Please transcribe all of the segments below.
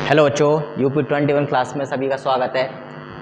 Hello बच्चों, UP 21 class में सभी का स्वागत है।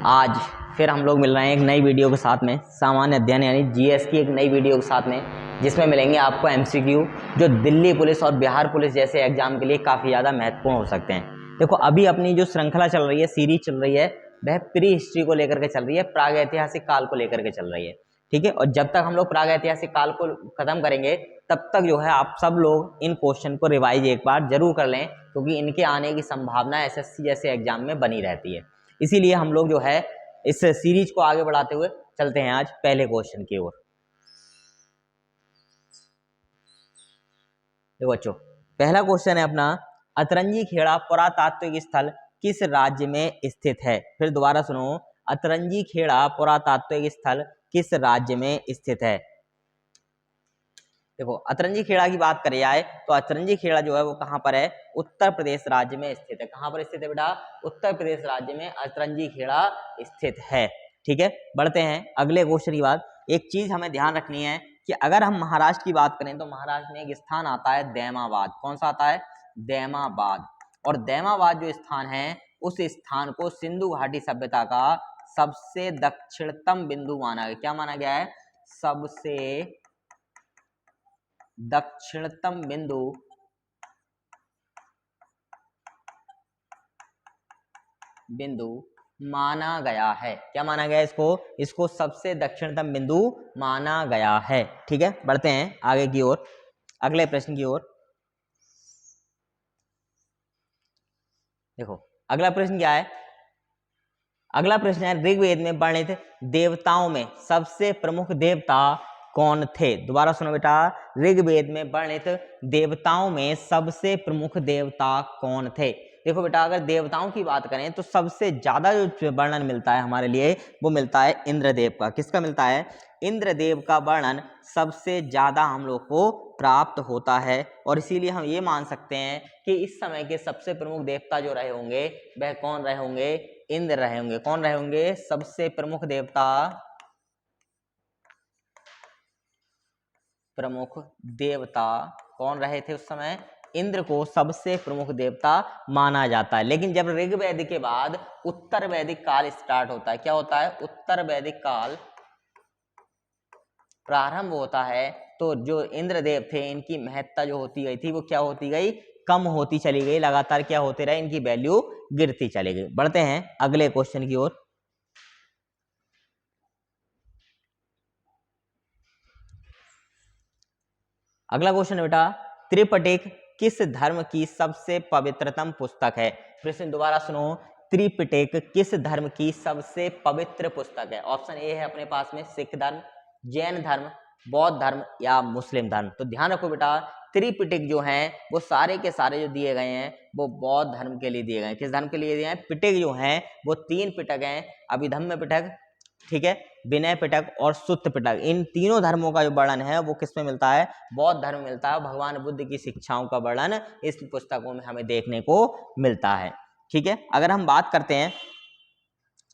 आज फिर हम लोग मिल रहे हैं एक नई वीडियो के साथ में, सामान्य अध्ययन यानी जीएस की एक नई वीडियो के साथ में, जिसमें मिलेंगे आपको एमसीक्यू जो दिल्ली पुलिस और बिहार पुलिस जैसे एग्जाम के लिए काफ़ी ज़्यादा महत्वपूर्ण हो सकते हैं। देखो, अभी अपनी जो श्रृंखला चल रही है, सीरीज चल रही है, वह प्री हिस्ट्री को लेकर के चल रही है, प्रागैतिहासिक काल को लेकर के चल रही है। ठीक है, और जब तक हम लोग प्रागैतिहासिक काल को खत्म करेंगे तब तक जो है आप सब लोग इन क्वेश्चन को रिवाइज एक बार जरूर कर लें, क्योंकि इनके आने की संभावना एसएससी जैसे एग्जाम में बनी रहती है। इसीलिए हम लोग जो है इस सीरीज को आगे बढ़ाते हुए चलते हैं आज पहले क्वेश्चन की ओर। देखो बच्चों, पहला क्वेश्चन है अपना, अतरंजी खेड़ा पुरातात्विक स्थल किस राज्य में स्थित है। फिर दोबारा सुनो, अतरंजी खेड़ा पुरातात्विक स्थल किस राज्य में स्थित है। देखो, अतरंजी खेड़ा की बात करी जाए तो अतरंजी खेड़ा जो है वो कहाँ पर है, उत्तर प्रदेश राज्य में स्थित है। कहाँ पर स्थित है बेटा, उत्तर प्रदेश राज्य में अतरंजी खेड़ा स्थित है। ठीक है, बढ़ते हैं अगले क्वेश्चन की बात। एक चीज हमें ध्यान रखनी है कि अगर हम महाराष्ट्र की बात करें तो महाराष्ट्र में एक स्थान आता है दैमाबाद। कौन सा आता है, दैमाबाद। और दैमाबाद जो स्थान है, उस स्थान को सिंधु घाटी सभ्यता का सबसे दक्षिणतम बिंदु माना गया। क्या माना गया है, सबसे दक्षिणतम बिंदु माना गया है। क्या माना गया है इसको सबसे दक्षिणतम बिंदु माना गया है। ठीक है, बढ़ते हैं आगे की ओर, अगले प्रश्न की ओर। देखो, अगला प्रश्न क्या है, अगला प्रश्न है, ऋग्वेद में वर्णित देवताओं में सबसे प्रमुख देवता कौन थे। दोबारा सुनो बेटा, ऋग्वेद में वर्णित देवताओं में सबसे प्रमुख देवता कौन थे। देखो बेटा, अगर देवताओं की बात करें तो सबसे ज्यादा जो वर्णन मिलता है हमारे लिए वो मिलता है इंद्रदेव का। किसका मिलता है, इंद्रदेव का वर्णन सबसे ज्यादा हम लोग को प्राप्त होता है। और इसीलिए हम ये मान सकते हैं कि इस समय के सबसे प्रमुख देवता जो रहे होंगे वह कौन रहे होंगे, इंद्र रहे होंगे। कौन रहे होंगे, सबसे प्रमुख देवता कौन रहे थे उस समय, इंद्र को सबसे प्रमुख देवता माना जाता है। लेकिन जब ऋग्वेद के बाद उत्तर वैदिक काल स्टार्ट होता है, क्या होता है, उत्तर वैदिक काल प्रारंभ होता है, तो जो इंद्रदेव थे इनकी महत्ता जो होती गई थी वो क्या होती गई, कम होती चली गई। लगातार क्या होते रहे, इनकी वैल्यू गिरती चली गई। बढ़ते हैं अगले क्वेश्चन की ओर। अगला क्वेश्चन बेटा, त्रिपिटक किस धर्म की सबसे पवित्रतम पुस्तक है। प्रश्न दोबारा सुनो, त्रिपिटक किस धर्म की सबसे पवित्र पुस्तक है। ऑप्शन ए है अपने पास में सिख धर्म, जैन धर्म, बौद्ध धर्म या मुस्लिम धर्म। तो ध्यान रखो बेटा, त्रिपिटक जो है वो सारे के सारे जो दिए गए हैं वो बौद्ध धर्म के लिए दिए गए हैं। किस धर्म के लिए दिए हैं, पिटक जो हैं वो 3 पिटक हैं, अभिधम्म पिटक, ठीक है, विनय पिटक और सुत्त पिटक। इन तीनों धर्मों का जो वर्णन है वो किसमें मिलता है, बौद्ध धर्म मिलता है। भगवान बुद्ध की शिक्षाओं का वर्णन इस पुस्तकों में हमें देखने को मिलता है। ठीक है, अगर हम बात करते हैं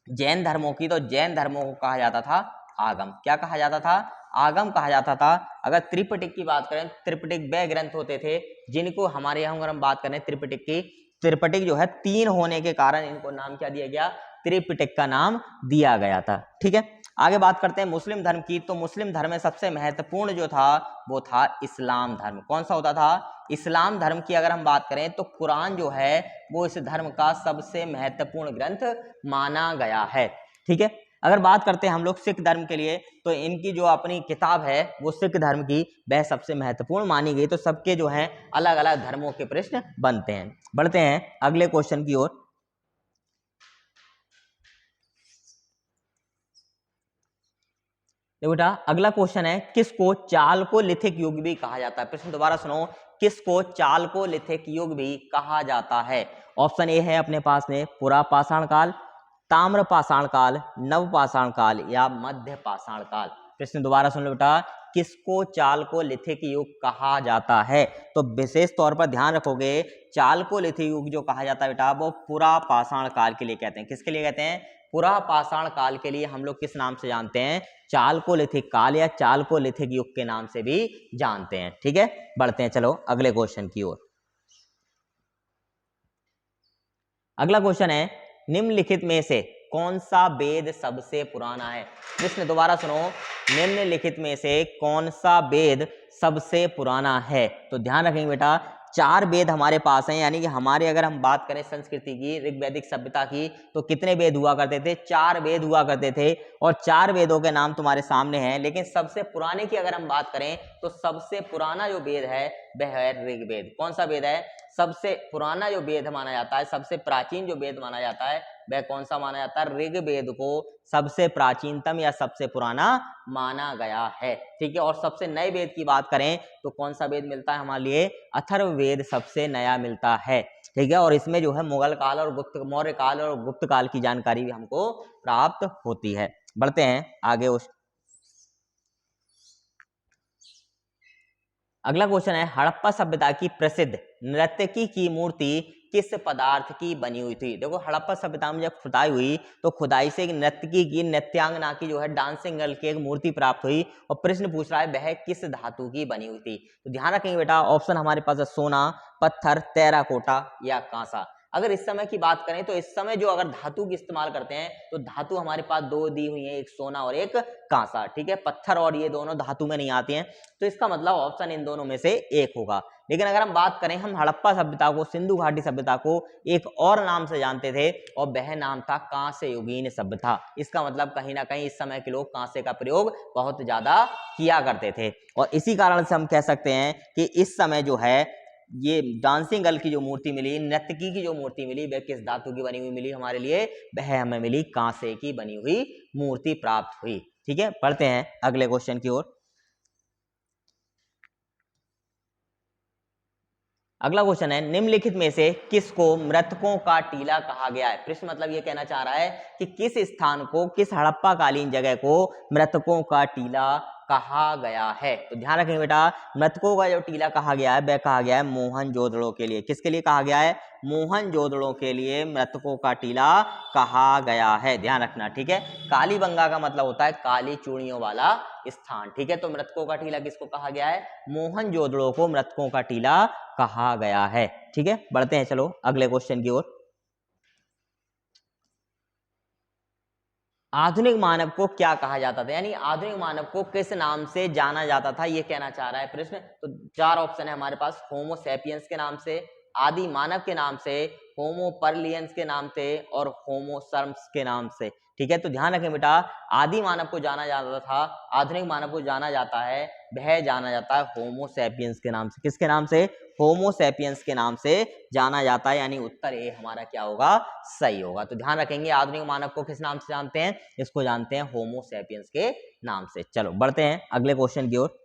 जैन धर्मों की, तो जैन धर्मों को कहा जाता था आगम। क्या कहा जाता था, आगम कहा जाता था। अगर त्रिपिटक की बात करें, त्रिपिटक वे ग्रंथ होते थे जिनको हमारे यहाँ अगर हम बात करें त्रिपिटक की, त्रिपिटक जो है 3 होने के कारण इनको नाम क्या दिया गया, त्रिपिटक का नाम दिया गया था। ठीक है, आगे बात करते हैं मुस्लिम धर्म की। तो मुस्लिम धर्म में सबसे महत्वपूर्ण जो था वो था इस्लाम धर्म। कौन सा होता था, इस्लाम धर्म की अगर हम बात करें तो कुरान जो है वो इस धर्म का सबसे महत्वपूर्ण ग्रंथ माना गया है। ठीक है, अगर बात करते हैं हम लोग सिख धर्म के लिए, तो इनकी जो अपनी किताब है वो सिख धर्म की वह सबसे महत्वपूर्ण मानी गई। तो सबके जो है अलग अलग धर्मों के प्रश्न बनते हैं। बढ़ते हैं अगले क्वेश्चन की ओर। बेटा, अगला क्वेश्चन है, किसको चालकोलिथिक युग भी कहा जाता है। प्रश्न दोबारा सुनो, किसको चालकोलिथिक युग भी कहा जाता है। ऑप्शन ए है अपने पास में पुरा पाषाण काल, ताम्र पाषाण काल, नव पाषाण काल या मध्य पाषाण काल। प्रश्न दोबारा सुन लो बेटा, किसको चालकोलिथिक युग कहा जाता है। तो विशेष तौर पर ध्यान रखोगे, चालकोलिथिक युग जो कहा जाता है बेटा वो पुरा पाषाण काल के लिए कहते हैं। किसके लिए कहते हैं, पुरा पाषाण काल के लिए हम लोग किस नाम से जानते हैं, चालकोलिथिक काल या चालकोलिथिक युग के नाम से भी जानते हैं। ठीक है, बढ़ते हैं चलो अगले क्वेश्चन की ओर। अगला क्वेश्चन है निम्नलिखित में से कौन सा वेद सबसे पुराना है। प्रश्न दोबारा सुनो, निम्नलिखित में से कौन सा वेद सबसे पुराना है। तो ध्यान रखेंगे बेटा, चार वेद हमारे पास हैं, यानी कि हमारे अगर हम बात करें संस्कृति की, ऋग्वैदिक सभ्यता की, तो कितने वेद हुआ करते थे, चार वेद हुआ करते थे, और चार वेदों के नाम तुम्हारे सामने हैं। लेकिन सबसे पुराने की अगर हम बात करें तो सबसे पुराना जो वेद है वह है ऋग्वेद। कौन सा वेद है, सबसे पुराना जो वेद माना जाता है, सबसे प्राचीन जो वेद माना जाता है वह कौन सा माना जाता है, ऋग्वेद को सबसे प्राचीनतम या सबसे पुराना माना गया है। ठीक है, और सबसे नए वेद की बात करें तो कौन सा वेद मिलता है हमारे लिए, अथर्ववेद सबसे नया मिलता है। ठीक है, और इसमें जो है मुगल काल और मौर्य काल और गुप्त काल की जानकारी भी हमको प्राप्त होती है। बढ़ते हैं आगे। अगला क्वेश्चन है हड़प्पा सभ्यता की प्रसिद्ध नर्तकी की मूर्ति किस पदार्थ की बनी हुई थी। देखो, हड़प्पा सभ्यता में जब खुदाई हुई तो खुदाई से एक नर्तकी की, नृत्यांगना की जो है डांसिंग गर्ल की एक मूर्ति प्राप्त हुई, और प्रश्न पूछ रहा है वह किस धातु की बनी हुई थी। तो ध्यान रखेंगे बेटा, ऑप्शन हमारे पास है सोना, पत्थर, टेराकोटा या कांसा। अगर इस समय की बात करें तो इस समय जो अगर धातु की इस्तेमाल करते हैं तो धातु हमारे पास दो दी हुई है, एक सोना और एक कांसा। ठीक है, पत्थर और ये दोनों धातु में नहीं आते हैं, तो इसका मतलब ऑप्शन इन दोनों में से एक होगा। लेकिन अगर हम बात करें, हम हड़प्पा सभ्यता को, सिंधु घाटी सभ्यता को एक और नाम से जानते थे, और वह नाम था कांस्य युगीन सभ्यता। इसका मतलब कहीं ना कहीं इस समय के लोग कांसे का प्रयोग बहुत ज्यादा किया करते थे, और इसी कारण से हम कह सकते हैं कि इस समय जो है ये डांसिंग गर्ल की जो मूर्ति मिली, नर्तकी की जो मूर्ति मिली, वह किस धातु की बनी हुई मिली हमारे लिए, वह हमें मिली कांसे की बनी हुई मूर्ति प्राप्त हुई। ठीक है, पढ़ते हैं अगले क्वेश्चन की ओर। अगला क्वेश्चन है निम्नलिखित में से किसको मृतकों का टीला कहा गया है। प्रश्न मतलब ये कहना चाह रहा है कि किस स्थान को, किस हड़प्पा कालीन जगह को मृतकों का टीला कहा गया है। तो ध्यान रखेंगे बेटा, मृतकों का जो टीला कहा गया है वह कहा गया है मोहनजोदड़ो के लिए। किसके लिए कहा गया है, मोहनजोदड़ो के लिए मृतकों का टीला कहा गया है, ध्यान रखना। ठीक है, कालीबंगा का मतलब होता है काली चूड़ियों वाला स्थान। ठीक है, तो मृतकों का टीला किसको कहा गया है, मोहनजोदड़ो को मृतकों का टीला कहा गया है। ठीक है, बढ़ते हैं चलो अगले क्वेश्चन की ओर। आधुनिक मानव को क्या कहा जाता था, यानी आधुनिक मानव को किस नाम से जाना जाता था, ये कहना चाह रहा है प्रश्न। तो चार ऑप्शन है हमारे पास, होमो सैपियंस के नाम से, आदि मानव के नाम से, होमो परलियंस के नाम से, और होमो सर्म्स के नाम से। ठीक है, तो ध्यान रखें बेटा, आदि मानव को जाना जाता था, आधुनिक मानव को जाना जाता है, वह जाना जाता है होमो सैपियंस के नाम से। किसके नाम से, होमो सैपियंस के नाम से जाना जाता है, यानी उत्तर ए हमारा क्या होगा, सही होगा। तो ध्यान रखेंगे, आधुनिक मानव को किस नाम से जानते हैं, इसको जानते हैं होमो सैपियंस के नाम से। चलो बढ़ते हैं अगले क्वेश्चन की ओर।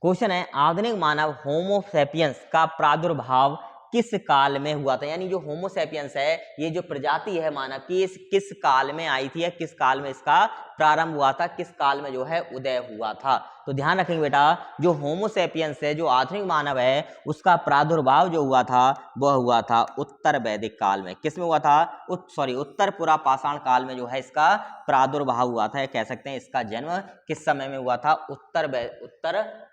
क्वेश्चन है आधुनिक मानव होमो सैपियंस का प्रादुर्भाव किस काल में हुआ था, यानी जो होमो सैपियंस है, ये जो प्रजाति है मानव की, इस किस काल में आई थी, या किस काल में इसका प्रारंभ हुआ था, किस काल में जो है उदय हुआ था। तो ध्यान रखेंगे बेटा, जो होमो सैपियंस है, जो आधुनिक मानव है, उसका प्रादुर्भाव जो हुआ था वह हुआ था उत्तर वैदिक काल में। किस में हुआ था, उत्तर पुरा पाषाण काल में जो है इसका प्रादुर्भाव हुआ था, कह सकते हैं इसका जन्म किस समय में हुआ था, उत्तर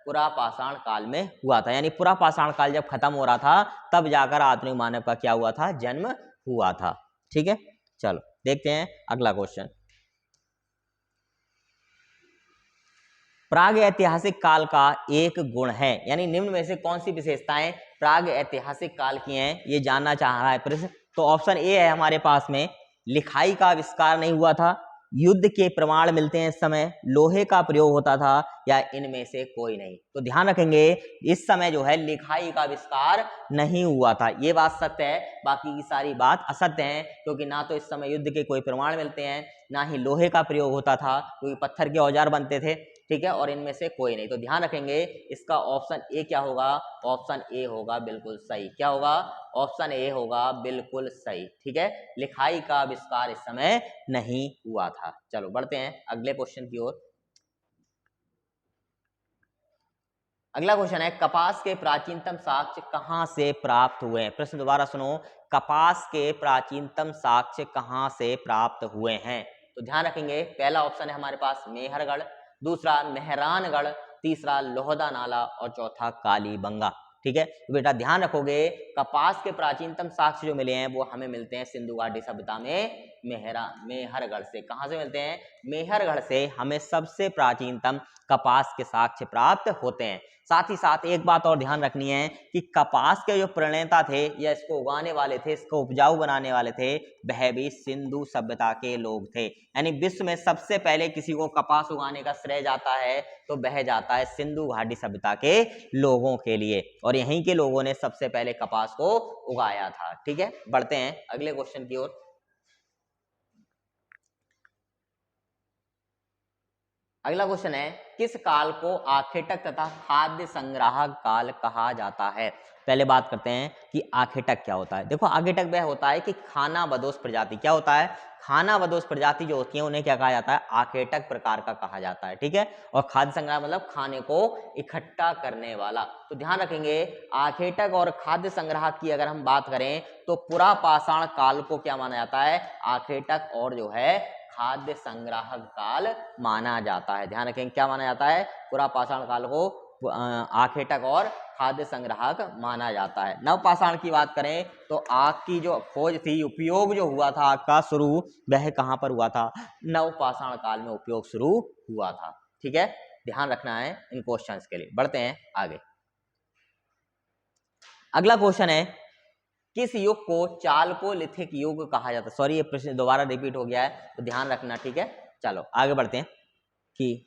पुरा पाषाण काल में हुआ था। यानी पुरा पाषाण काल जब खत्म हो रहा था तब जाकर आधुनिक मानव का क्या हुआ था, जन्म हुआ था। ठीक है, चलो देखते हैं अगला क्वेश्चन। प्राग ऐतिहासिक काल का एक गुण है, यानी निम्न में से कौन सी विशेषताएं प्राग ऐतिहासिक काल की हैं, ये जानना चाह रहा है प्रश्न। तो ऑप्शन ए है हमारे पास में, लिखाई का आविष्कार नहीं हुआ था, युद्ध के प्रमाण मिलते हैं इस समय, लोहे का प्रयोग होता था, या इनमें से कोई नहीं। तो ध्यान रखेंगे, इस समय जो है लिखाई का आविष्कार नहीं हुआ था, ये बात सत्य है, बाकी की सारी बात असत्य है, क्योंकि ना तो इस समय युद्ध के कोई प्रमाण मिलते हैं, ना ही लोहे का प्रयोग होता था, क्योंकि पत्थर के औजार बनते थे। ठीक है, और इनमें से कोई नहीं। तो ध्यान रखेंगे, इसका ऑप्शन ए क्या होगा, ऑप्शन ए होगा बिल्कुल सही। क्या होगा, ऑप्शन ए होगा बिल्कुल सही। ठीक है, लिखाई का आविष्कार इस समय नहीं हुआ था। चलो बढ़ते हैं अगले क्वेश्चन की ओर। अगला क्वेश्चन है कपास के प्राचीनतम साक्ष्य कहां से प्राप्त हुए हैं। प्रश्न दोबारा सुनो, कपास के प्राचीनतम साक्ष्य कहां से प्राप्त हुए हैं। तो ध्यान रखेंगे, पहला ऑप्शन है हमारे पास मेहरगढ़, दूसरा मेहरानगढ़, तीसरा लोहदा नाला, और चौथा कालीबंगा। ठीक है। तो बेटा ध्यान रखोगे, कपास के प्राचीनतम साक्ष्य जो मिले हैं वो हमें मिलते हैं सिंधु घाटी सभ्यता में मेहरगढ़ से। कहां से मिलते हैं? मेहरगढ़ से हमें सबसे प्राचीनतम कपास के साक्ष्य प्राप्त होते हैं। साथ ही साथ एक बात और ध्यान रखनी है कि कपास के जो प्रणेता थे या इसको उगाने वाले थे, इसको उपजाऊ बनाने वाले थे, वह भी सिंधु सभ्यता के लोग थे। यानी विश्व में सबसे पहले किसी को कपास उगाने का श्रेय जाता है तो वह जाता है सिंधु घाटी सभ्यता के लोगों के लिए, और यहीं के लोगों ने सबसे पहले कपास को उगाया था। ठीक है, बढ़ते हैं अगले क्वेश्चन की ओर। अगला क्वेश्चन है, किस काल को आखेटक तथा खाद्य संग्राहक काल कहा जाता है? पहले बात करते हैं कि आखेटक क्या होता है। देखो, आखेटक वह होता है कि खाना बदोश प्रजाति, क्या होता है? खाना बदोश प्रजाति जो होती है उन्हें क्या कहा जाता है? आखेटक प्रकार का कहा जाता है। ठीक है, और खाद्य संग्रह मतलब खाने को इकट्ठा करने वाला। तो ध्यान रखेंगे, आखेटक और खाद्य संग्राहक की अगर हम बात करें तो पुरा पाषाण काल को क्या माना जाता है? आखेटक और जो है खाद्य संग्राहक काल माना जाता है। ध्यान रखें, क्या माना जाता है? पुरा पाषाण काल को आखेटक और खाद्य संग्राहक माना जाता है। नव पाषाण की बात करें तो आग की जो खोज थी, उपयोग जो हुआ था आग का शुरू, वह कहां पर हुआ था? नव पाषाण काल में उपयोग शुरू हुआ था। ठीक है, ध्यान रखना है इन क्वेश्चंस के लिए। बढ़ते हैं आगे। अगला क्वेश्चन है, किस युग को चालकोलिथिक युग कहा जाता है? सॉरी, ये प्रश्न दोबारा रिपीट हो गया है तो ध्यान रखना। ठीक है, चलो आगे बढ़ते हैं कि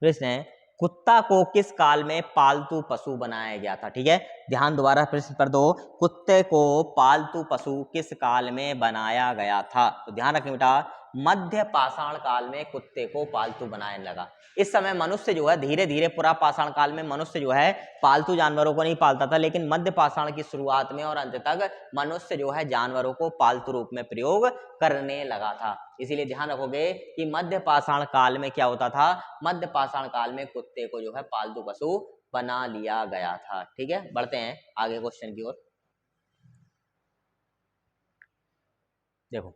प्रश्न है, कुत्ता को किस काल में पालतू पशु बनाया गया था? ठीक है, ध्यान दोबारा प्रश्न पर दो, कुत्ते को पालतू पशु किस काल में बनाया गया था? तो ध्यान रखें बेटा, मध्य पाषाण काल में कुत्ते को पालतू बनाने लगा। इस समय मनुष्य जो है धीरे धीरे, पुरा पाषाण काल में मनुष्य जो है पालतू जानवरों को नहीं पालता था, लेकिन मध्य पाषाण की शुरुआत में और अंत तक मनुष्य जो है जानवरों को पालतू रूप में प्रयोग करने लगा था। इसीलिए ध्यान रखोगे कि मध्य पाषाण काल में क्या होता था? मध्य पाषाण काल में कुत्ते को जो है पालतू पशु बना लिया गया था। ठीक है, बढ़ते हैं आगे क्वेश्चन की ओर। देखो,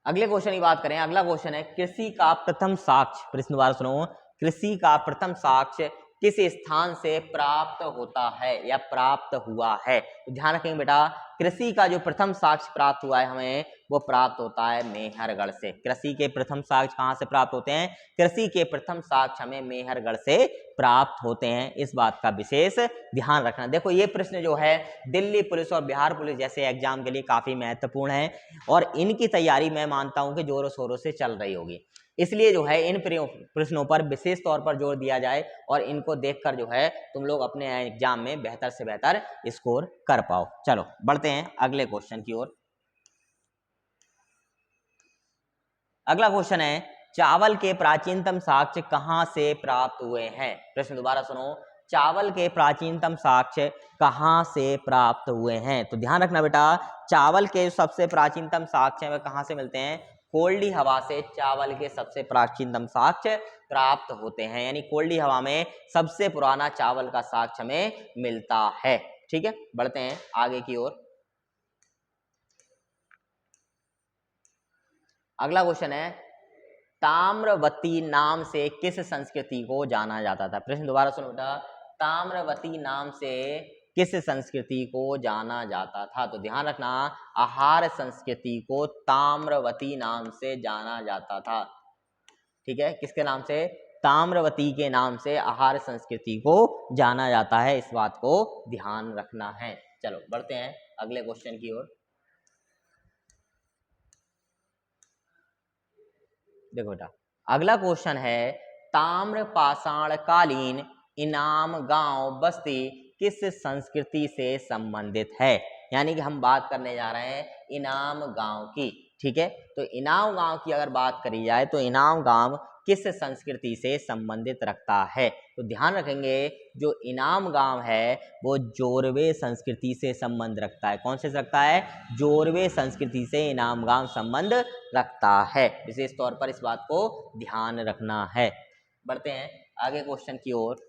अगले क्वेश्चन की बात करें। अगला क्वेश्चन है, कृषि का प्रथम साक्ष्य, प्रश्न दोबारा सुनो, कृषि का प्रथम साक्ष्य किस स्थान से प्राप्त होता है या प्राप्त हुआ है? तो ध्यान रखेंगे बेटा, कृषि का जो प्रथम साक्ष्य प्राप्त हुआ है हमें, वो प्राप्त होता है मेहरगढ़ से। कृषि के प्रथम साक्ष्य कहां से प्राप्त होते हैं? कृषि के प्रथम साक्ष्य हमें मेहरगढ़ से प्राप्त होते हैं, इस बात का विशेष ध्यान रखना। देखो, ये प्रश्न जो है दिल्ली पुलिस और बिहार पुलिस जैसे एग्जाम के लिए काफी महत्वपूर्ण है, और इनकी तैयारी मैं मानता हूं कि जोरों शोरों से चल रही होगी। इसलिए जो है इन प्रश्नों पर विशेष तौर पर जोर दिया जाए और इनको देखकर जो है तुम लोग अपने एग्जाम में बेहतर से बेहतर स्कोर कर पाओ। चलो बढ़ते हैं अगले क्वेश्चन की ओर। अगला क्वेश्चन है, चावल के प्राचीनतम साक्ष्य कहां से प्राप्त हुए हैं? प्रश्न दोबारा सुनो, चावल के प्राचीनतम साक्ष्य कहां से प्राप्त हुए हैं? तो ध्यान रखना बेटा, चावल के सबसे प्राचीनतम साक्ष्य वे कहां से मिलते हैं? कोल्डी हवा से चावल के सबसे प्राचीनतम साक्ष्य प्राप्त होते हैं। यानी कोल्डी हवा में सबसे पुराना चावल का साक्ष्य हमें मिलता है। ठीक है, बढ़ते हैं आगे की ओर। अगला क्वेश्चन है, ताम्रवती नाम से किस संस्कृति को जाना जाता था? प्रश्न दोबारा सुनो बेटा, ताम्रवती नाम से किस संस्कृति को जाना जाता था? तो ध्यान रखना, आहार संस्कृति को ताम्रवती नाम से जाना जाता था। ठीक है, किसके नाम से? ताम्रवती के नाम से आहार संस्कृति को जाना जाता है, इस बात को ध्यान रखना है। चलो बढ़ते हैं अगले क्वेश्चन की ओर। देखो बेटा, अगला क्वेश्चन है, ताम्र पाषाण कालीन इनाम गांव बस्ती किस संस्कृति से संबंधित है? यानी कि हम बात करने जा रहे हैं इनाम गांव की। ठीक है, तो इनाम गांव की अगर बात करी जाए तो इनाम गांव किस संस्कृति से संबंधित रखता है? तो ध्यान रखेंगे, जो इनाम गांव है वो जोरवे संस्कृति से संबंध रखता है। कौन से रखता है? जोरवे संस्कृति से इनाम गांव संबंध रखता है। विशेष तौर पर इस बात को ध्यान रखना है। बढ़ते हैं आगे क्वेश्चन की ओर।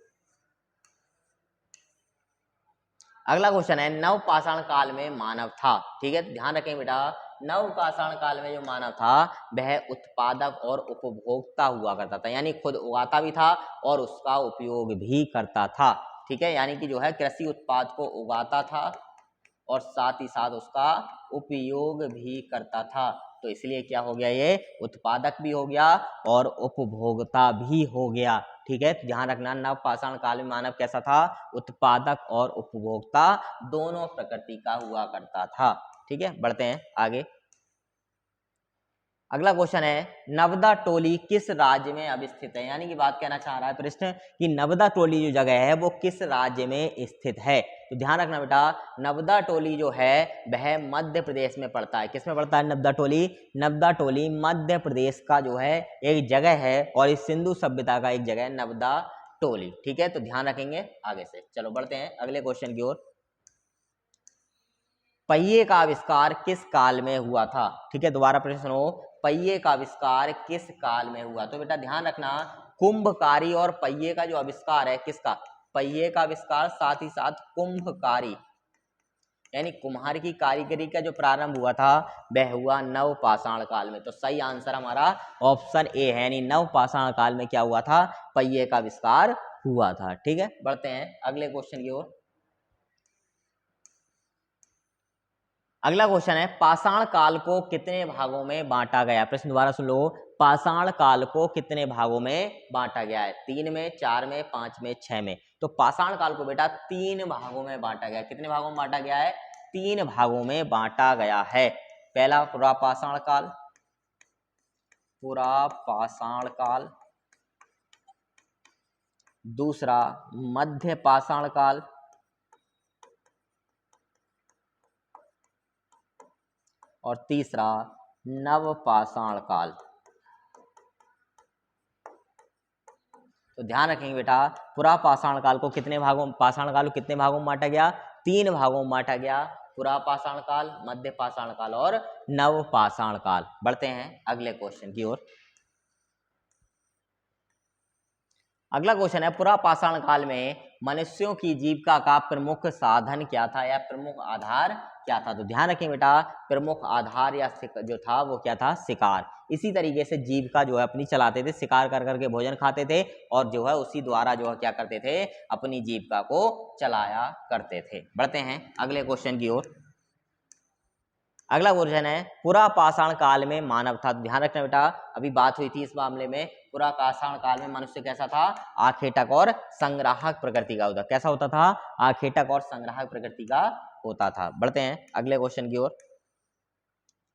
अगला क्वेश्चन है, नव पाषाण काल में मानव था। ठीक है, ध्यान रखें बेटा, नवपाषाण काल में जो मानव था वह उत्पादक और उपभोक्ता हुआ करता था, यानी खुद उगाता भी था और उसका उपयोग भी करता था। ठीक है, यानी कि जो है कृषि उत्पाद को उगाता था और साथ ही साथ उसका उपयोग भी करता था। तो इसलिए क्या हो गया, ये उत्पादक भी हो गया और उपभोक्ता भी हो गया। ठीक है, तो ध्यान रखना नवपाषाण काल में मानव कैसा था, उत्पादक और उपभोक्ता दोनों प्रकृति का हुआ करता था। ठीक है, बढ़ते हैं आगे। अगला क्वेश्चन है नवदा टोली किस राज्य में अवस्थित है, यानी कि बात कहना चाह रहा है प्रश्न कि नवदा टोली जो जगह है वो किस राज्य में स्थित है। तो ध्यान रखना बेटा, नवदा टोली जो है वह मध्य प्रदेश में पड़ता है। किस में पड़ता है नवदा टोली? नवदा टोली मध्य प्रदेश का जो है एक जगह है और इस सिंधु सभ्यता का एक जगह है नवदा टोली। ठीक है, तो ध्यान रखेंगे आगे से। चलो बढ़ते हैं अगले क्वेश्चन की ओर। पहिए का आविष्कार किस काल में हुआ था? ठीक है, दोबारा प्रश्न सुनो, पहिए का आविष्कार किस काल में हुआ? तो बेटा ध्यान रखना, कुंभकारी और पहिए का जो आविष्कार है किसका? पहिए का आविष्कार, साथ ही साथ कुंभकारी यानी कुम्हार की कारीगरी का जो प्रारंभ हुआ था वह हुआ नवपाषाण काल में। तो सही आंसर हमारा ऑप्शन ए है, यानी नवपाषाण काल में क्या हुआ था, पहिए का आविष्कार हुआ था। ठीक है, बढ़ते हैं अगले क्वेश्चन की ओर। अगला क्वेश्चन है पाषाण काल को कितने भागों में बांटा गया? प्रश्न दोबारा सुन लो, पाषाण काल को कितने भागों में बांटा गया है? 3 में, 4 में, 5 में, 6 में। तो पाषाण काल को बेटा 3 भागों में बांटा गया है। कितने भागों में बांटा गया है? 3 भागों में बांटा गया है। पहला पुरापाषाण काल, पुरापाषाण काल। दूसरा मध्य पाषाण काल, और तीसरा नवपाषाण काल। तो ध्यान रखेंगे बेटा, पुरापाषाण काल को कितने भागों, पाषाण काल को कितने भागों में बांटा गया? 3 भागों में बांटा गया, पुरापाषाण काल, मध्य पाषाण काल और नवपाषाण काल। बढ़ते हैं अगले क्वेश्चन की ओर। अगला क्वेश्चन है पुरापाषाण काल में मनुष्यों की जीविका का प्रमुख साधन क्या था या प्रमुख आधार क्या था? तो ध्यान रखें बेटा, प्रमुख आधार या जो था वो क्या था? शिकार। इसी तरीके से जीविका जो है अपनी चलाते थे, शिकार कर करके भोजन खाते थे और जो है उसी द्वारा जो है क्या करते थे, अपनी जीविका को चलाया करते थे। बढ़ते हैं अगले क्वेश्चन की ओर। अगला क्वेश्चन है पुरापाषाण काल में मानव था। ध्यान रखना बेटा, अभी बात हुई थी इस मामले में, पुरापाषाण काल में मनुष्य कैसा था? आखेटक और संग्राहक प्रकृति का होता। कैसा होता था? आखेटक और संग्राहक प्रकृति का होता था। बढ़ते हैं अगले क्वेश्चन की ओर।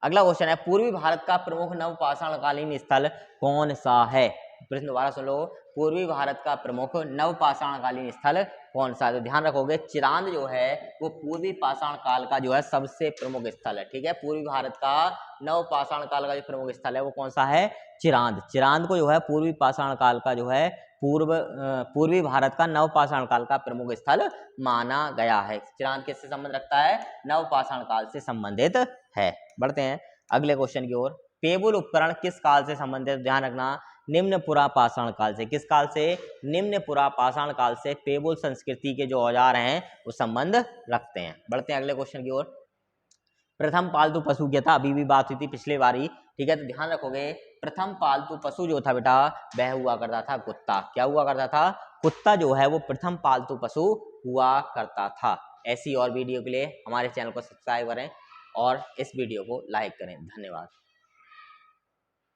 अगला क्वेश्चन है पूर्वी भारत का प्रमुख नवपाषाणकालीन स्थल कौन सा है? प्रश्न दोबारा सुन लो, पूर्वी भारत का प्रमुख नवपाषाणकालीन स्थल कौन सा है? तो ध्यान रखोगे चिरांद जो है वो पूर्वी पाषाण काल का जो है सबसे प्रमुख स्थल है। ठीक है, पूर्वी भारत का नवपाषाण काल का जो प्रमुख स्थल है वो कौन सा है? चिरांद। चिरांद को जो है पूर्वी पाषाण काल का जो है पूर्वी भारत का नवपाषाण काल का प्रमुख स्थल माना गया है। चिरांद किससे संबंध रखता है? नवपाषाण काल से संबंधित है। बढ़ते हैं अगले क्वेश्चन की ओर। पेबुल उपकरण किस काल से संबंधित? ध्यान रखना, निम्न पुरापाषाण काल से। किस काल से? निम्न पुरापाषाण काल से पेबुल संस्कृति के जो औजार हैं वो संबंध रखते हैं। बढ़ते हैं अगले क्वेश्चन की ओर। प्रथम पालतू पशु क्या था? अभी भी बात हुई थी पिछले बारी। ठीक है, तो ध्यान रखोगे प्रथम पालतू पशु जो था बेटा वह हुआ करता था कुत्ता। क्या हुआ करता था? कुत्ता जो है वो प्रथम पालतू पशु हुआ करता था। ऐसी और वीडियो के लिए हमारे चैनल को सब्सक्राइब करें और इस वीडियो को लाइक करें। धन्यवाद।